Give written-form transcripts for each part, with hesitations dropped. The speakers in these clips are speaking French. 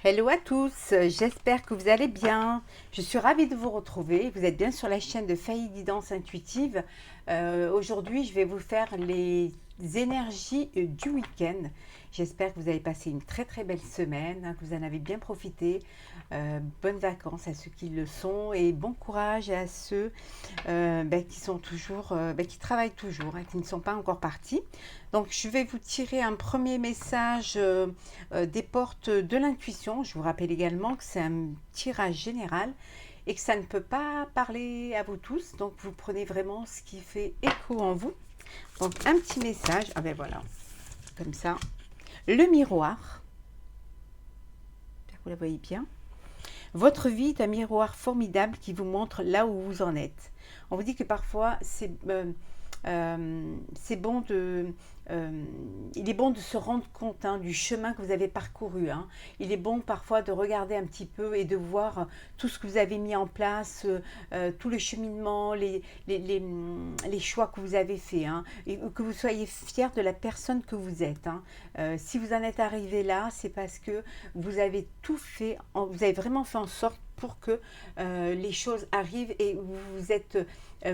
Hello à tous, j'espère que vous allez bien. Je suis ravie de vous retrouver. Vous êtes bien sur la chaîne de Faye Guidance Intuitive. Aujourd'hui, je vais vous faire les énergies du week-end. J'espère que vous avez passé une très très belle semaine, que vous en avez bien profité. Bonnes vacances à ceux qui le sont et bon courage à ceux qui sont toujours, qui travaillent toujours, qui ne sont pas encore partis. Donc, je vais vous tirer un premier message des portes de l'intuition. Je vous rappelle également que c'est un tirage général et que ça ne peut pas parler à vous tous. Donc, vous prenez vraiment ce qui fait écho en vous. Donc, un petit message. Ah ben voilà, comme ça. Le miroir. J'espère que vous la voyez bien. Votre vie est un miroir formidable qui vous montre là où vous en êtes. On vous dit que parfois, bon il est bon de se rendre compte du chemin que vous avez parcouru. Il est bon parfois de regarder un petit peu et de voir tout ce que vous avez mis en place, tout le cheminement, les choix que vous avez faits, et que vous soyez fiers de la personne que vous êtes. Si vous en êtes arrivé là, c'est parce que vous avez tout fait, vous avez vraiment fait en sorte pour que les choses arrivent et vous vous êtes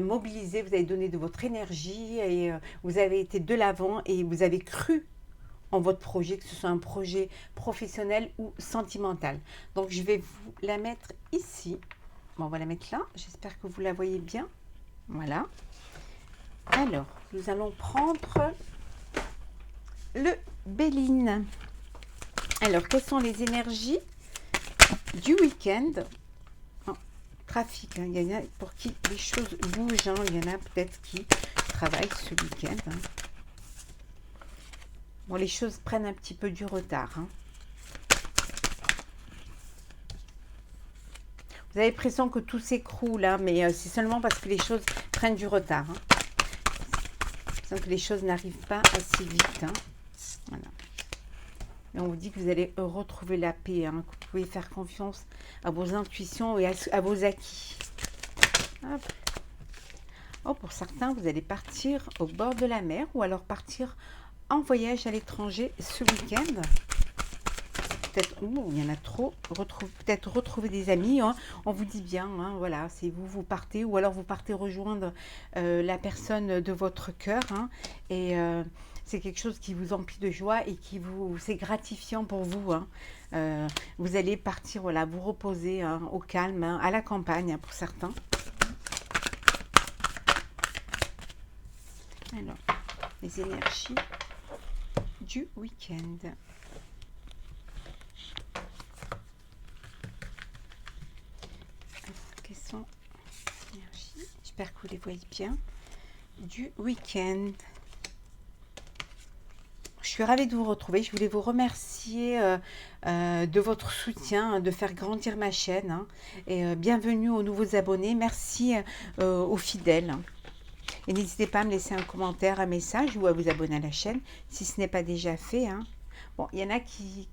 mobilisé, vous avez donné de votre énergie et vous avez été de l'avant et vous avez cru en votre projet, que ce soit un projet professionnel ou sentimental. Donc je vais vous la mettre ici. Bon, on va la mettre là. J'espère que vous la voyez bien. Voilà. Alors, nous allons prendre le Béline. Alors, quelles sont les énergies du week-end? Trafic, il y en a pour qui les choses bougent, il y en a peut-être qui travaillent ce week-end. Bon, les choses prennent un petit peu du retard. Vous avez l'impression que tout s'écroule, mais c'est seulement parce que les choses prennent du retard. Que les choses n'arrivent pas assez vite. Voilà. Et on vous dit que vous allez retrouver la paix, que vous pouvez faire confiance à vos intuitions et à vos acquis. Hop. Oh, pour certains, vous allez partir au bord de la mer ou alors partir en voyage à l'étranger ce week-end. Peut-être, il y en a trop, peut-être retrouver des amis. On vous dit bien, voilà, c'est vous partez ou alors vous partez rejoindre la personne de votre cœur. Et c'est quelque chose qui vous emplit de joie et c'est gratifiant pour vous. Vous allez partir, voilà, vous reposer au calme, à la campagne pour certains. Alors, les énergies du week-end. Quelles sont les énergies? J'espère que vous les voyez bien. Du week-end. Je suis ravie de vous retrouver. Je voulais vous remercier de votre soutien, de faire grandir ma chaîne. Et bienvenue aux nouveaux abonnés. Merci aux fidèles. Et n'hésitez pas à me laisser un commentaire, un message ou à vous abonner à la chaîne si ce n'est pas déjà fait. Bon, il y en a qui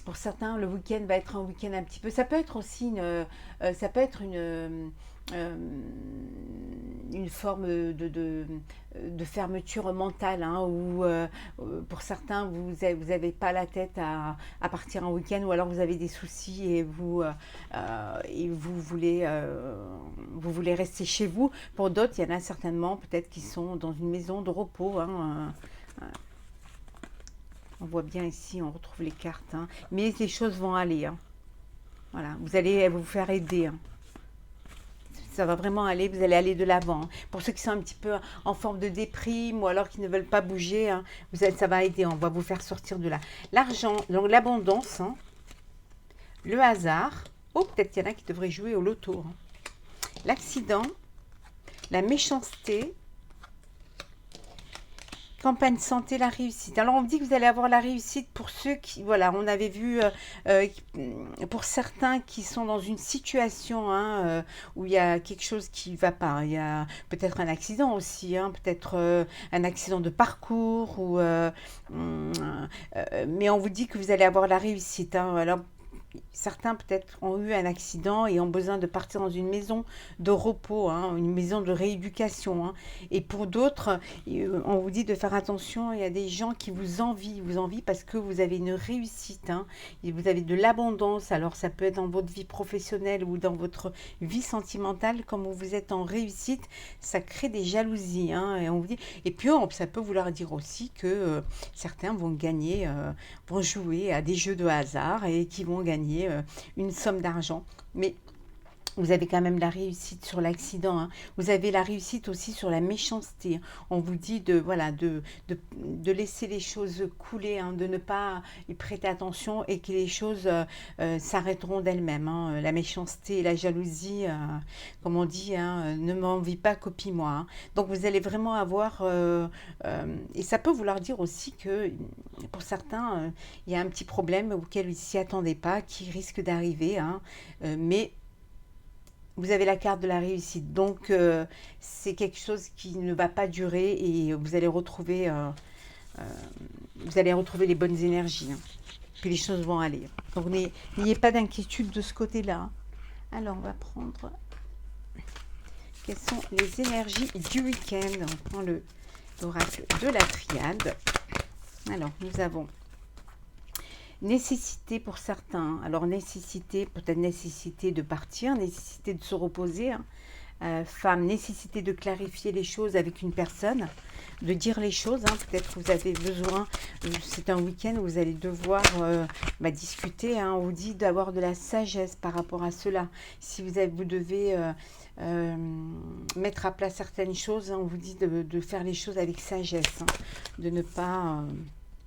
pour certains, le week-end va être un week-end un petit peu. Ça peut être aussi une forme de fermeture mentale, ou pour certains, vous n'avez pas la tête à partir en week-end, ou alors vous avez des soucis et vous voulez rester chez vous. Pour d'autres, il y en a certainement peut-être qui sont dans une maison de repos. On voit bien ici, on retrouve les cartes. Mais les choses vont aller. Voilà, vous allez vous faire aider. Ça va vraiment aller, vous allez aller de l'avant. Pour ceux qui sont un petit peu en forme de déprime ou alors qui ne veulent pas bouger, ça va aider, on va vous faire sortir de là. L'argent, donc l'abondance, le hasard. Oh, peut-être qu'il y en a qui devraient jouer au loto. L'accident, la méchanceté, campagne santé, la réussite. Alors on dit que vous allez avoir la réussite pour ceux qui, voilà, on avait vu pour certains qui sont dans une situation où il y a quelque chose qui ne va pas. Il y a peut-être un accident aussi, peut-être un accident de parcours, mais on vous dit que vous allez avoir la réussite. Alors certains peut-être ont eu un accident et ont besoin de partir dans une maison de repos, hein, une maison de rééducation, hein. Et pour d'autres, on vous dit de faire attention, il y a des gens qui vous envient parce que vous avez une réussite, hein, et vous avez de l'abondance. Alors ça peut être dans votre vie professionnelle ou dans votre vie sentimentale, comme vous êtes en réussite, ça crée des jalousies, hein, et on vous dit. Et puis ça peut vouloir dire aussi que certains vont gagner, vont jouer à des jeux de hasard et qui vont gagner une somme d'argent. Mais vous avez quand même la réussite sur l'accident, hein. Vous avez la réussite aussi sur la méchanceté. On vous dit de, voilà, de laisser les choses couler, hein, de ne pas y prêter attention et que les choses s'arrêteront d'elles-mêmes, hein. La méchanceté et la jalousie, comme on dit, hein, ne m'envie pas, copie-moi, hein. Donc vous allez vraiment avoir... et ça peut vouloir dire aussi que pour certains, il y a un petit problème auquel ils ne s'y attendaient pas, qui risque d'arriver, hein, mais vous avez la carte de la réussite, donc c'est quelque chose qui ne va pas durer et euh, vous allez retrouver les bonnes énergies, hein. Puis les choses vont aller. Donc n'ayez pas d'inquiétude de ce côté-là. Alors on va prendre quelles sont les énergies du week-end. On prend l'oracle de la triade. Alors nous avons nécessité pour certains, alors nécessité, peut-être nécessité de partir, nécessité de se reposer, hein. Femme, nécessité de clarifier les choses avec une personne, de dire les choses, hein. Peut-être que vous avez besoin, c'est un week-end où vous allez devoir discuter, hein. On vous dit d'avoir de la sagesse par rapport à cela. Si vous devez mettre à plat certaines choses, hein, on vous dit de faire les choses avec sagesse, hein, de ne pas...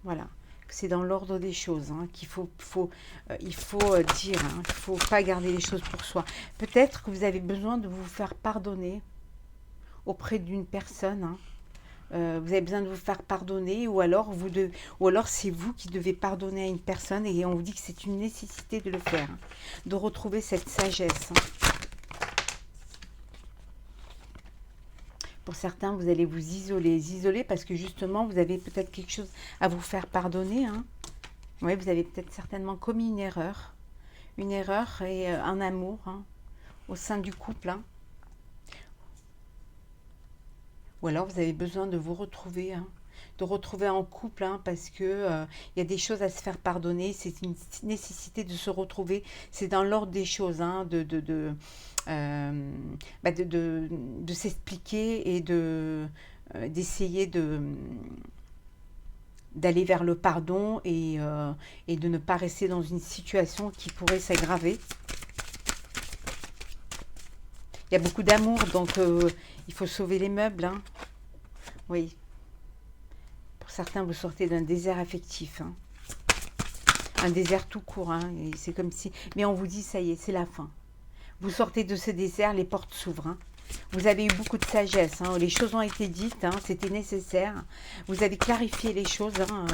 voilà. C'est dans l'ordre des choses, hein, qu'il faut dire, hein, il ne faut pas garder les choses pour soi. Peut-être que vous avez besoin de vous faire pardonner auprès d'une personne, hein. Vous avez besoin de vous faire pardonner, ou alors c'est vous qui devez pardonner à une personne, et on vous dit que c'est une nécessité de le faire, hein, de retrouver cette sagesse, hein. Pour certains, vous allez vous isoler parce que justement, vous avez peut-être quelque chose à vous faire pardonner, hein. Oui, vous avez peut-être certainement commis une erreur et un amour, hein, au sein du couple, hein. Ou alors, vous avez besoin de vous retrouver, hein, de retrouver en couple, hein, parce que il y a des choses à se faire pardonner. C'est une nécessité de se retrouver. C'est dans l'ordre des choses, hein, de s'expliquer et d'essayer d'aller vers le pardon et de ne pas rester dans une situation qui pourrait s'aggraver. Il y a beaucoup d'amour, donc il faut sauver les meubles, hein. Oui. Pour certains, vous sortez d'un désert affectif, hein. Un désert tout court, hein. C'est comme si... Mais on vous dit, ça y est, c'est la fin. Vous sortez de ce désert, les portes s'ouvrent, hein. Vous avez eu beaucoup de sagesse, hein. Les choses ont été dites, hein. C'était nécessaire. Vous avez clarifié les choses, hein.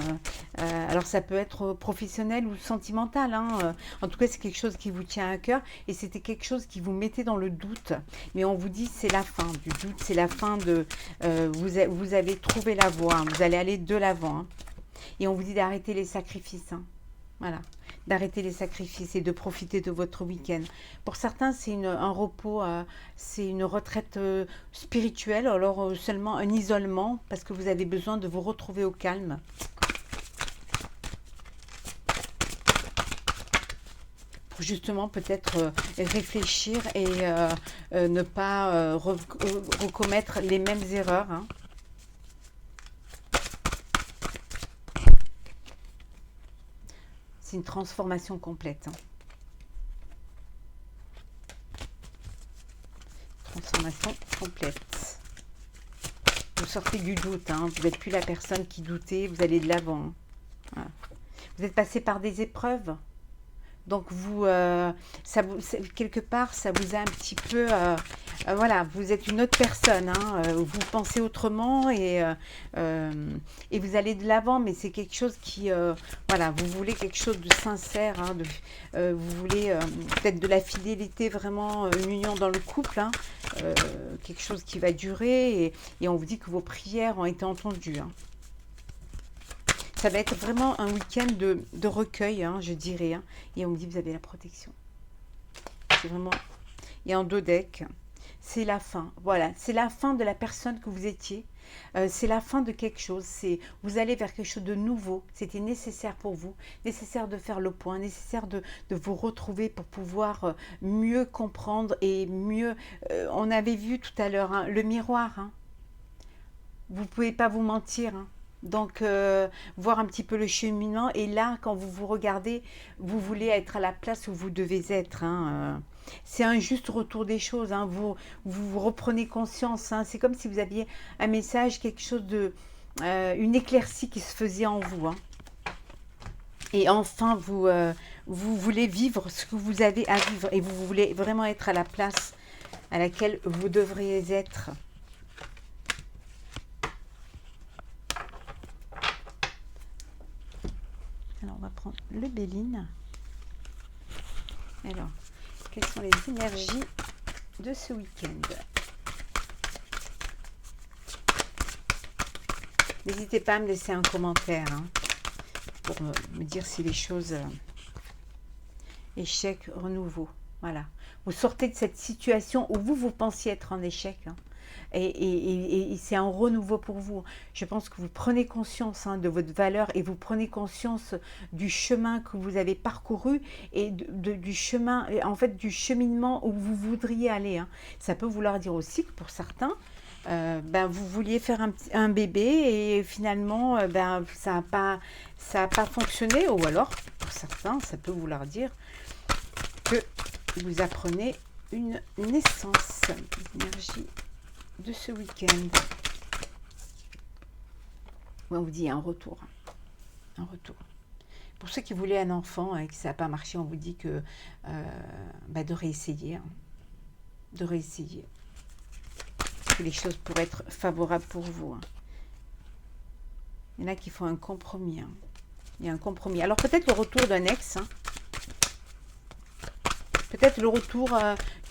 Alors ça peut être professionnel ou sentimental, hein. En tout cas, c'est quelque chose qui vous tient à cœur et c'était quelque chose qui vous mettait dans le doute. Mais on vous dit c'est la fin du doute, c'est la fin de... vous avez trouvé la voie, hein. Vous allez aller de l'avant, hein. Et on vous dit d'arrêter les sacrifices, hein. Voilà, d'arrêter les sacrifices et de profiter de votre week-end. Pour certains, c'est un repos, c'est une retraite spirituelle, alors seulement un isolement, parce que vous avez besoin de vous retrouver au calme. Pour justement peut-être réfléchir et ne pas recommettre les mêmes erreurs, hein. C'est une transformation complète, hein. Transformation complète. Vous sortez du doute, hein. Vous n'êtes plus la personne qui doutait, vous allez de l'avant, hein. Voilà. Vous êtes passé par des épreuves. Donc quelque part, ça vous a un petit peu... voilà, vous êtes une autre personne, hein, vous pensez autrement et vous allez de l'avant, mais c'est quelque chose qui... voilà, vous voulez quelque chose de sincère, hein, vous voulez peut-être de la fidélité, vraiment une union dans le couple, hein, quelque chose qui va durer et on vous dit que vos prières ont été entendues, hein. ça va être vraiment un week-end de recueil, hein, je dirais. Hein. Et on me dit, vous avez la protection. C'est vraiment... Et en dos deck, c'est la fin. Voilà, c'est la fin de la personne que vous étiez. C'est la fin de quelque chose. Vous allez vers quelque chose de nouveau. C'était nécessaire pour vous. Nécessaire de faire le point. Nécessaire de vous retrouver pour pouvoir mieux comprendre et mieux... on avait vu tout à l'heure hein, le miroir. Hein. Vous ne pouvez pas vous mentir. Hein. Donc, voir un petit peu le cheminement. Et là, quand vous vous regardez, vous voulez être à la place où vous devez être. Hein, c'est un juste retour des choses. Hein. Vous reprenez conscience. Hein. C'est comme si vous aviez un message, quelque chose de... une éclaircie qui se faisait en vous. Hein. Et enfin, vous voulez vivre ce que vous avez à vivre. Et vous voulez vraiment être à la place à laquelle vous devriez être. Alors, on va prendre le Béline. Alors, quelles sont les énergies de ce week-end? N'hésitez pas à me laisser un commentaire hein, pour me dire si les choses... échec, renouveau. Voilà. Vous sortez de cette situation où vous pensiez être en échec. Hein. Et c'est un renouveau pour vous. Je pense que vous prenez conscience hein, de votre valeur et vous prenez conscience du chemin que vous avez parcouru et du chemin, en fait, du cheminement où vous voudriez aller. Hein. Ça peut vouloir dire aussi que pour certains, ben, vous vouliez faire un bébé et finalement, ben, ça n'a pas fonctionné. Ou alors, pour certains, ça peut vouloir dire que vous apprenez une naissance, énergie de ce week-end. On vous dit un retour. Un retour. Pour ceux qui voulaient un enfant et que ça n'a pas marché, on vous dit que bah de réessayer. Hein. De réessayer. Que les choses pourraient être favorables pour vous. Hein. Il y en a qui font un compromis. Hein. Il y a un compromis. Alors peut-être le retour d'un ex. Hein. Peut-être le retour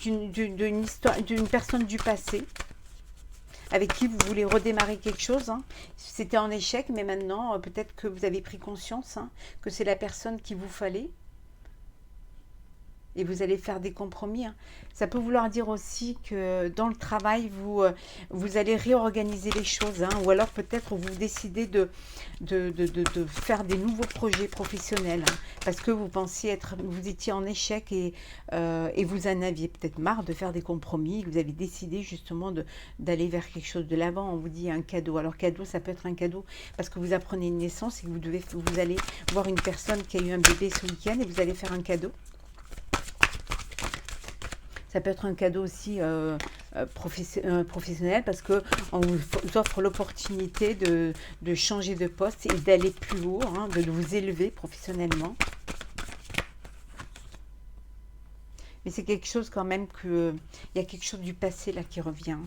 d'une personne du passé avec qui vous voulez redémarrer quelque chose. Hein. C'était en échec, mais maintenant, peut-être que vous avez pris conscience hein, que c'est la personne qu'il vous fallait. Et vous allez faire des compromis. Hein. Ça peut vouloir dire aussi que dans le travail, vous allez réorganiser les choses. Hein, ou alors peut-être vous décidez de faire des nouveaux projets professionnels. Hein, parce que vous pensiez vous étiez en échec et vous en aviez peut-être marre de faire des compromis. Vous avez décidé justement d'aller vers quelque chose de l'avant. On vous dit un cadeau. Alors cadeau, ça peut être un cadeau parce que vous apprenez une naissance et que vous allez voir une personne qui a eu un bébé ce week-end et vous allez faire un cadeau. Ça peut être un cadeau aussi professionnel parce qu'on vous offre l'opportunité de changer de poste et d'aller plus haut, hein, de vous élever professionnellement. Mais c'est quelque chose quand même il y a quelque chose du passé là qui revient.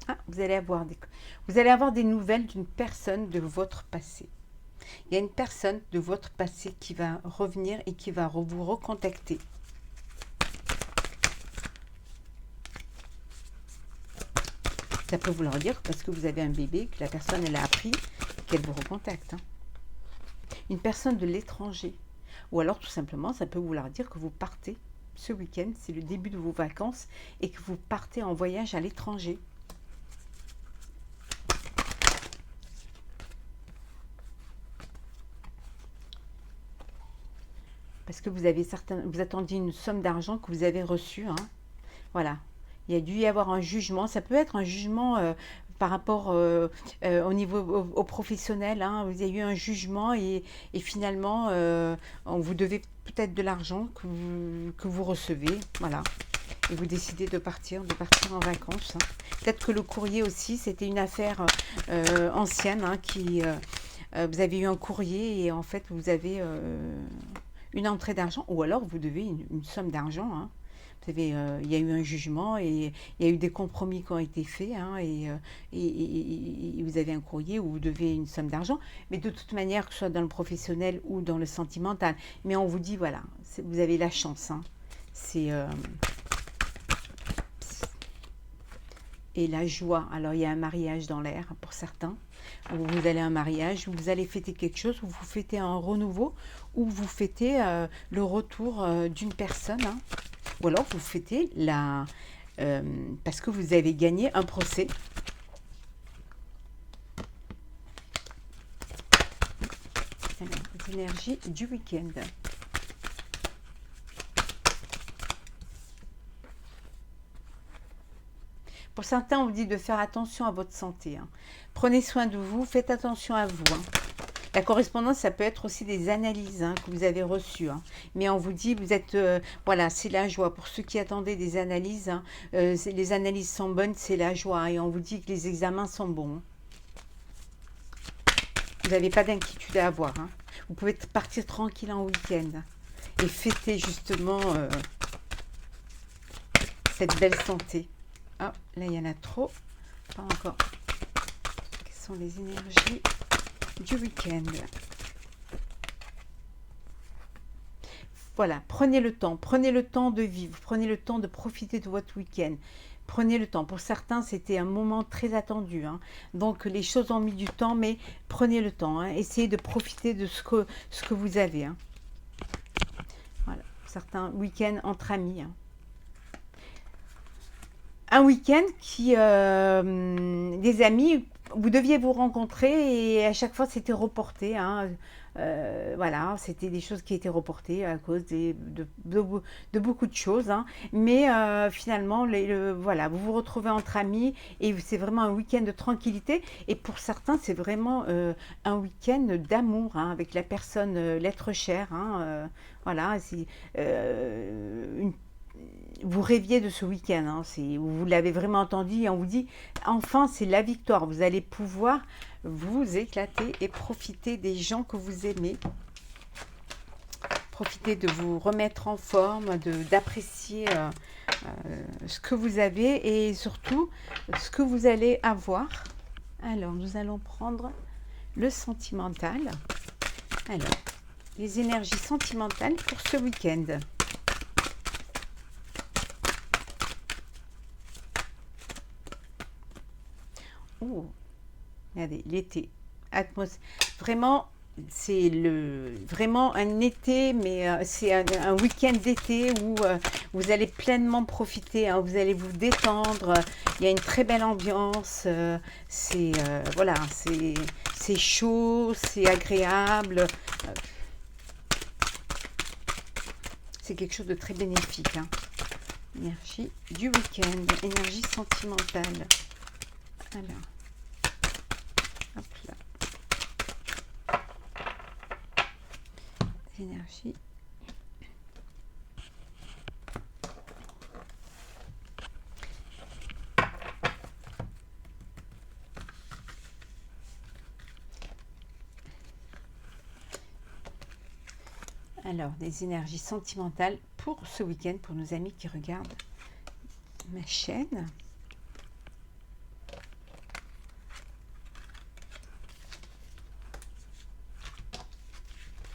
Ah, vous allez avoir des nouvelles d'une personne de votre passé. Il y a une personne de votre passé qui va revenir et qui va vous recontacter. Ça peut vouloir dire parce que vous avez un bébé, que la personne elle a appris qu'elle vous recontacte. Hein. Une personne de l'étranger. Ou alors tout simplement, ça peut vouloir dire que vous partez ce week-end, c'est le début de vos vacances, et que vous partez en voyage à l'étranger. Parce que vous attendiez une somme d'argent que vous avez reçue. Hein. Voilà. Il y a dû y avoir un jugement. Ça peut être un jugement par rapport au niveau au professionnel. Hein. Vous avez eu un jugement et finalement, on vous devez peut-être de l'argent que vous recevez. Voilà. Et vous décidez de partir en vacances. Hein. Peut-être que le courrier aussi, c'était une affaire ancienne hein, vous avez eu un courrier et en fait, vous avez... une entrée d'argent, ou alors vous devez une somme d'argent. Hein. Vous savez, il y a eu un jugement et il y a eu des compromis qui ont été faits hein, et vous avez un courrier où vous devez une somme d'argent. Mais de toute manière, que ce soit dans le professionnel ou dans le sentimental. Mais on vous dit, voilà, vous avez la chance. Hein. et la joie. Alors, il y a un mariage dans l'air pour certains, ou vous allez à un mariage, ou vous allez fêter quelque chose, ou vous fêtez un renouveau, ou vous fêtez le retour d'une personne, hein. Ou alors vous fêtez parce que vous avez gagné un procès. Alors, les énergies du week-end. Pour certains, on vous dit de faire attention à votre santé, hein. Prenez soin de vous, faites attention à vous, hein. La correspondance, ça peut être aussi des analyses, hein, que vous avez reçues, hein. Mais on vous dit, vous êtes, voilà, c'est la joie. Pour ceux qui attendaient des analyses, hein, les analyses sont bonnes, c'est la joie. Et on vous dit que les examens sont bons, hein. Vous n'avez pas d'inquiétude à avoir, hein. Vous pouvez partir tranquille en week-end et fêter justement cette belle santé. Ah, là, il y en a trop. Pas encore. Quelles sont les énergies du week-end? Voilà, prenez le temps de vivre, prenez le temps de profiter de votre week-end. Prenez le temps. Pour certains, c'était un moment très attendu, hein. Donc, les choses ont mis du temps, mais prenez le temps, hein. Essayez de profiter de ce que vous avez, hein. Voilà, certains week-ends entre amis, hein. Un week-end qui, des amis, vous deviez vous rencontrer et à chaque fois c'était reporté, hein. Voilà, c'était des choses qui étaient reportées à cause de beaucoup de choses, hein. Mais finalement, voilà, vous vous retrouvez entre amis et c'est vraiment un week-end de tranquillité. Et pour certains, c'est vraiment un week-end d'amour, hein, avec la personne, l'être cher, hein. Voilà, c'est une vous rêviez de ce week-end, hein, vous l'avez vraiment entendu et on vous dit, enfin, c'est la victoire. Vous allez pouvoir vous éclater et profiter des gens que vous aimez. Profitez de vous remettre en forme, d'apprécier ce que vous avez et surtout ce que vous allez avoir. Alors, nous allons prendre le sentimental. Alors, les énergies sentimentales pour ce week-end. Oh, regardez, l'été. Vraiment, c'est vraiment un été, mais c'est un week-end d'été où vous allez pleinement profiter, hein, vous allez vous détendre. Il y a une très belle ambiance. Voilà, c'est chaud, c'est agréable. C'est quelque chose de très bénéfique, hein. Énergie du week-end, énergie sentimentale. Alors, hop là. Énergie. Alors, des énergies sentimentales pour ce week-end, pour nos amis qui regardent ma chaîne.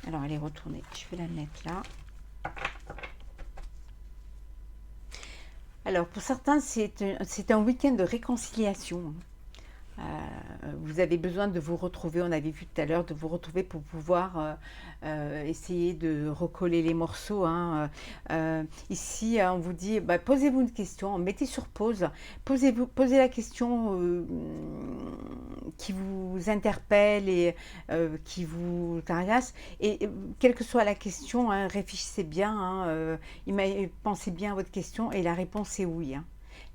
Alors, elle est retournée. Je vais la mettre là. Alors, pour certains, c'est un week-end de réconciliation. Vous avez besoin de vous retrouver, on avait vu tout à l'heure, de vous retrouver pour pouvoir essayer de recoller les morceaux, hein. Ici, on vous dit, bah, posez-vous une question, mettez sur pause, posez la question qui vous interpelle et qui vous tracasse. Et quelle que soit la question, hein, réfléchissez bien, hein, pensez bien à votre question et la réponse est oui, hein.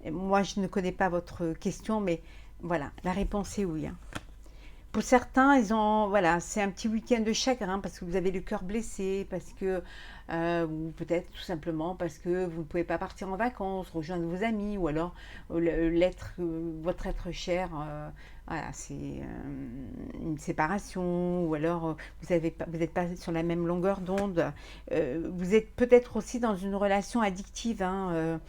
Et moi, je ne connais pas votre question, mais voilà, la réponse est oui, hein. Pour certains, voilà, c'est un petit week-end de chagrin parce que vous avez le cœur blessé, parce que, ou peut-être tout simplement parce que vous ne pouvez pas partir en vacances, rejoindre vos amis, ou alors votre être cher, voilà, c'est une séparation, ou alors vous n'êtes pas sur la même longueur d'onde. Vous êtes peut-être aussi dans une relation addictive, hein.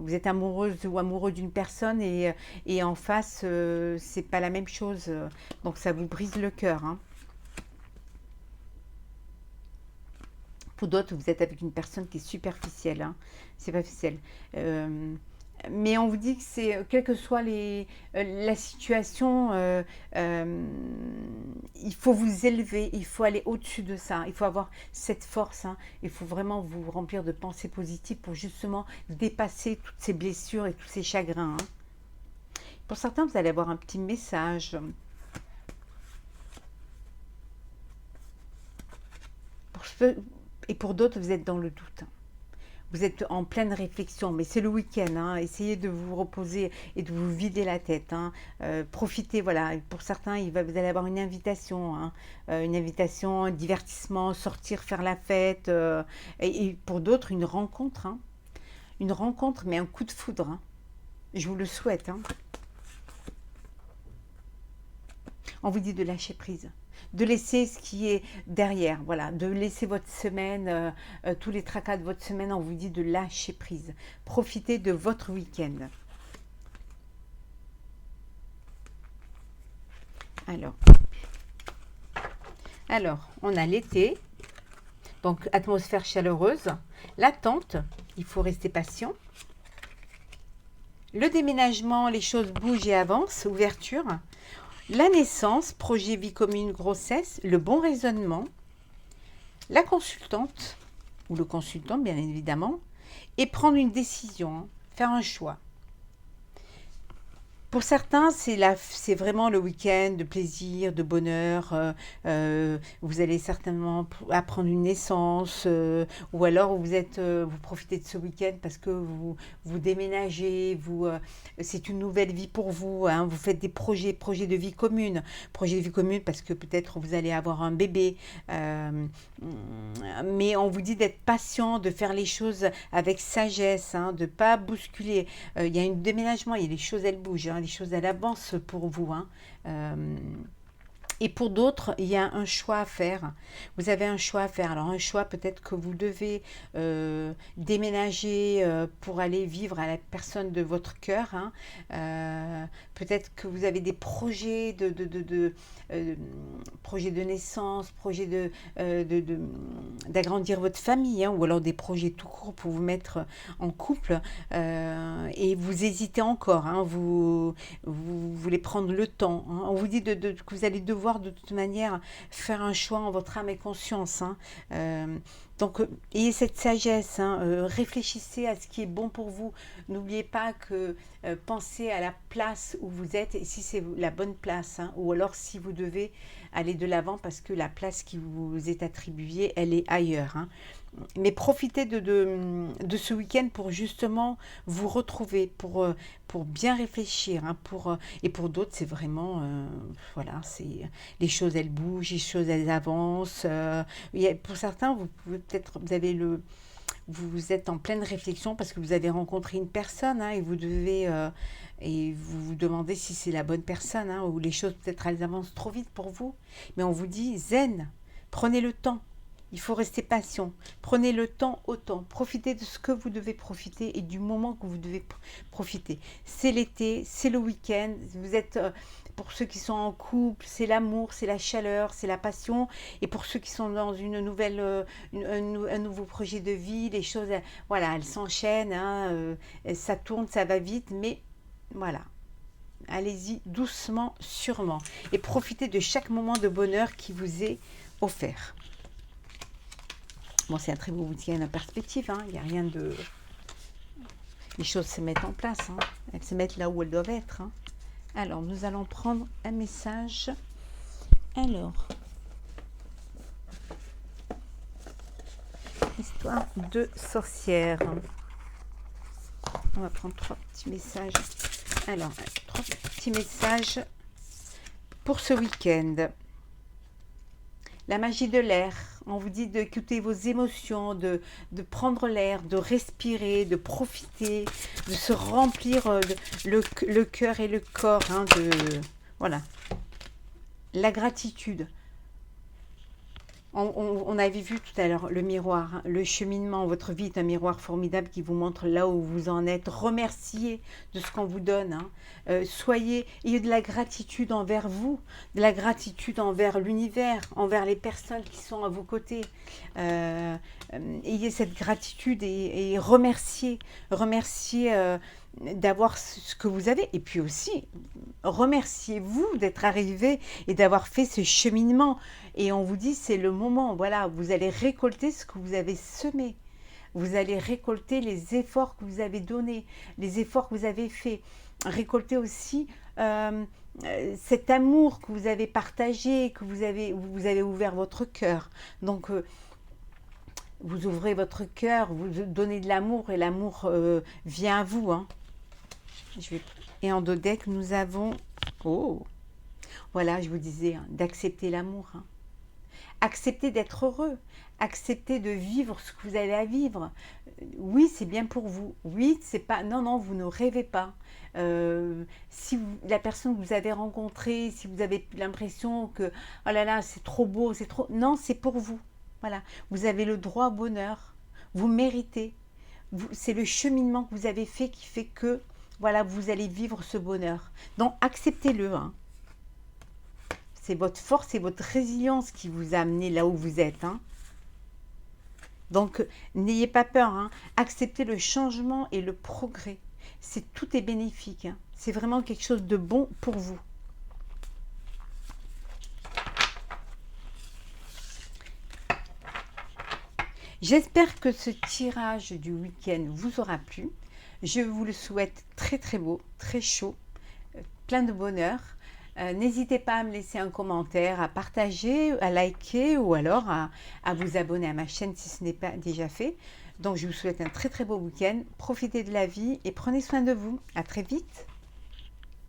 Vous êtes amoureuse ou amoureux d'une personne et en face, c'est pas la même chose. Donc ça vous brise le cœur, hein. Pour d'autres, vous êtes avec une personne qui est superficielle, hein. C'est pas officiel. mais on vous dit que c'est, quelle que soit la situation, il faut vous élever, il faut aller au-dessus de ça, il faut avoir cette force, hein. Il faut vraiment vous remplir de pensées positives pour justement dépasser toutes ces blessures et tous ces chagrins, hein. Pour certains, vous allez avoir un petit message. Et pour d'autres, vous êtes dans le doute. Vous êtes en pleine réflexion, mais c'est le week-end, hein. Essayez de vous reposer et de vous vider la tête, hein. Profitez, voilà. Pour certains, vous allez avoir une invitation, hein. Une invitation, un divertissement, sortir, faire la fête. Et pour d'autres, une rencontre, hein. Une rencontre, mais un coup de foudre, hein. Je vous le souhaite, hein. On vous dit de lâcher prise, de laisser ce qui est derrière, voilà, de laisser votre semaine, tous les tracas de votre semaine, on vous dit de lâcher prise. Profitez de votre week-end. Alors, on a l'été, donc atmosphère chaleureuse, l'attente, il faut rester patient. Le déménagement, les choses bougent et avancent, ouverture. La naissance, projet vie commune, grossesse, le bon raisonnement, la consultante, ou le consultant bien évidemment, et prendre une décision, hein, faire un choix. Pour certains, c'est vraiment le week-end de plaisir, de bonheur. Vous allez certainement apprendre une naissance, ou alors vous profitez de ce week-end parce que vous déménagez, c'est une nouvelle vie pour vous, hein. Vous faites des projets de vie commune. Projets de vie commune parce que peut-être vous allez avoir un bébé. Mais on vous dit d'être patient, de faire les choses avec sagesse, hein, de ne pas bousculer. Il y a un déménagement, il y a des choses, elles bougent, hein, les choses, elles avancent pour vous, hein. Et pour d'autres, il y a un choix à faire. Vous avez un choix à faire. Alors un choix, peut-être que vous devez déménager pour aller vivre à la personne de votre cœur, hein. Peut-être que vous avez des projets projets de naissance, projets d'agrandir votre famille, hein, ou alors des projets tout court pour vous mettre en couple, et vous hésitez encore, hein, vous voulez prendre le temps, hein. On vous dit que vous allez devoir de toute manière faire un choix en votre âme et conscience, hein. Donc, ayez cette sagesse, hein, réfléchissez à ce qui est bon pour vous. N'oubliez pas que pensez à la place où vous êtes, et si c'est la bonne place, hein, ou alors si vous devez aller de l'avant parce que la place qui vous est attribuée, elle est ailleurs, hein. Mais profitez de ce week-end pour justement vous retrouver, pour bien réfléchir, hein, et pour d'autres, c'est vraiment, voilà, les choses, elles bougent, les choses, elles avancent. Pour certains, vous pouvez peut-être, vous êtes en pleine réflexion parce que vous avez rencontré une personne, hein, et vous devez, et vous vous demandez si c'est la bonne personne, hein, ou les choses, peut-être, elles avancent trop vite pour vous. Mais on vous dit, zen, prenez le temps. Il faut rester patient. Prenez le temps autant. Profitez de ce que vous devez profiter et du moment que vous devez profiter. C'est l'été, c'est le week-end. Vous êtes, pour ceux qui sont en couple, c'est l'amour, c'est la chaleur, c'est la passion. Et pour ceux qui sont dans une nouvelle, un nouveau projet de vie, les choses, voilà, elles s'enchaînent, hein, ça tourne, ça va vite, mais voilà. Allez-y doucement, sûrement. Et profitez de chaque moment de bonheur qui vous est offert. Bon, c'est un très beau week-end en perspective, hein. Il n'y a rien de... Les choses se mettent en place, hein. Elles se mettent là où elles doivent être, hein. Alors, nous allons prendre un message. Alors, histoire de sorcière. On va prendre 3 petits messages. Alors, 3 petits messages pour ce week-end. La magie de l'air. On vous dit d'écouter vos émotions, de prendre l'air, de respirer, de profiter, de se remplir le cœur et le corps, hein, voilà. La gratitude. On avait vu tout à l'heure le miroir, hein, le cheminement. Votre vie est un miroir formidable qui vous montre là où vous en êtes. Remerciez de ce qu'on vous donne, hein. Ayez de la gratitude envers vous, de la gratitude envers l'univers, envers les personnes qui sont à vos côtés. Ayez cette gratitude et remerciez. d'avoir ce que vous avez. Et puis aussi, remerciez-vous d'être arrivé et d'avoir fait ce cheminement. Et on vous dit, c'est le moment, voilà, vous allez récolter ce que vous avez semé. Vous allez récolter les efforts que vous avez donnés, les efforts que vous avez faits. Récolter aussi cet amour que vous avez partagé, que vous avez ouvert votre cœur. Donc, vous ouvrez votre cœur, vous donnez de l'amour et l'amour vient à vous. Hein. Et en dos deck, nous avons... Oh, voilà, je vous disais, hein, d'accepter l'amour. Hein. Accepter d'être heureux. Accepter de vivre ce que vous avez à vivre. Oui, c'est bien pour vous. Oui, c'est pas... Non, non, vous ne rêvez pas. Si la personne que vous avez rencontrée, si vous avez l'impression que oh là là, c'est trop beau, c'est trop... Non, c'est pour vous. Voilà. Vous avez le droit au bonheur. Vous méritez. C'est le cheminement que vous avez fait qui fait que voilà, vous allez vivre ce bonheur. Donc, acceptez-le. Hein. C'est votre force et votre résilience qui vous a amené là où vous êtes. Hein. Donc, n'ayez pas peur. Hein. Acceptez le changement et le progrès. Tout est bénéfique. Hein. C'est vraiment quelque chose de bon pour vous. J'espère que ce tirage du week-end vous aura plu. Je vous le souhaite très très beau, très chaud, plein de bonheur. N'hésitez pas à me laisser un commentaire, à partager, à liker ou alors à vous abonner à ma chaîne si ce n'est pas déjà fait. Donc je vous souhaite un très très beau week-end. Profitez de la vie et prenez soin de vous. À très vite.